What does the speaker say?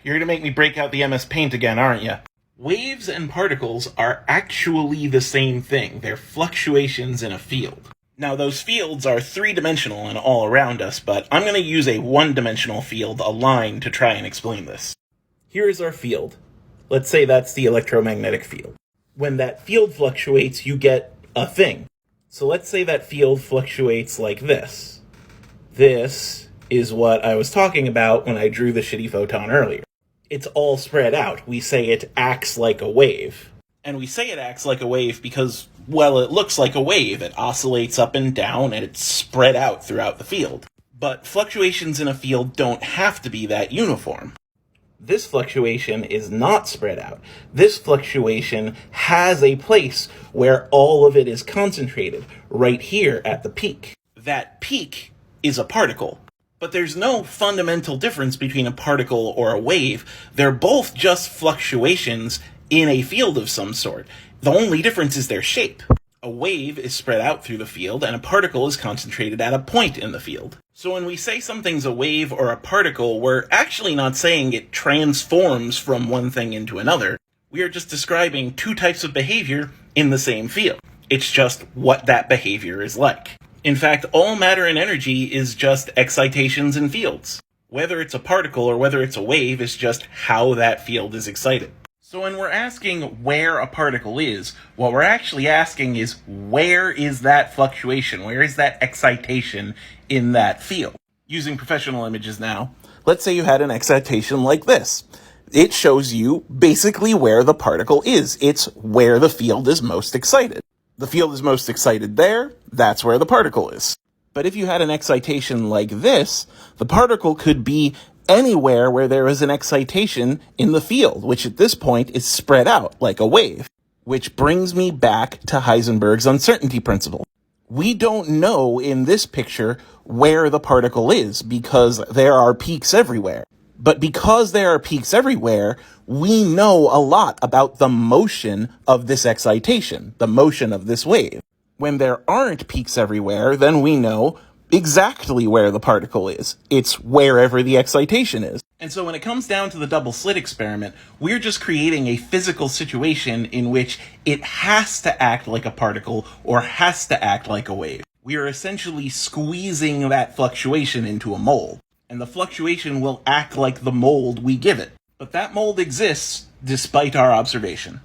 You're gonna make me break out the MS Paint again, aren't you? Waves and particles are actually the same thing. They're fluctuations in a field. Now, those fields are three-dimensional and all around us, but I'm going to use a one-dimensional field, a line, to try and explain this. Here is our field. Let's say that's the electromagnetic field. When that field fluctuates, you get a thing. So let's say that field fluctuates like this. This is what I was talking about when I drew the shitty photon earlier. It's all spread out. We say it acts like a wave. And we say it acts like a wave because, well, it looks like a wave. It oscillates up and down, and it's spread out throughout the field. But fluctuations in a field don't have to be that uniform. This fluctuation is not spread out. This fluctuation has a place where all of it is concentrated, right here at the peak. That peak is a particle. But there's no fundamental difference between a particle or a wave. They're both just fluctuations in a field of some sort. The only difference is their shape. A wave is spread out through the field, and a particle is concentrated at a point in the field. So when we say something's a wave or a particle, we're actually not saying it transforms from one thing into another. We are just describing two types of behavior in the same field. It's just what that behavior is like. In fact, all matter and energy is just excitations in fields. Whether it's a particle or whether it's a wave is just how that field is excited. So when we're asking where a particle is, what we're actually asking is where is that fluctuation? Where is that excitation in that field? Using professional images now, let's say you had an excitation like this. It shows you basically where the particle is. It's where the field is most excited. The field is most excited there, that's where the particle is. But if you had an excitation like this, the particle could be anywhere where there is an excitation in the field, which at this point is spread out like a wave. Which brings me back to Heisenberg's uncertainty principle. We don't know in this picture where the particle is because there are peaks everywhere. But because there are peaks everywhere, we know a lot about the motion of this excitation, the motion of this wave. When there aren't peaks everywhere, then we know exactly where the particle is. It's wherever the excitation is. And so when it comes down to the double slit experiment, we're just creating a physical situation in which it has to act like a particle or has to act like a wave. We are essentially squeezing that fluctuation into a mold. And the fluctuation will act like the mold we give it. But that mold exists despite our observation.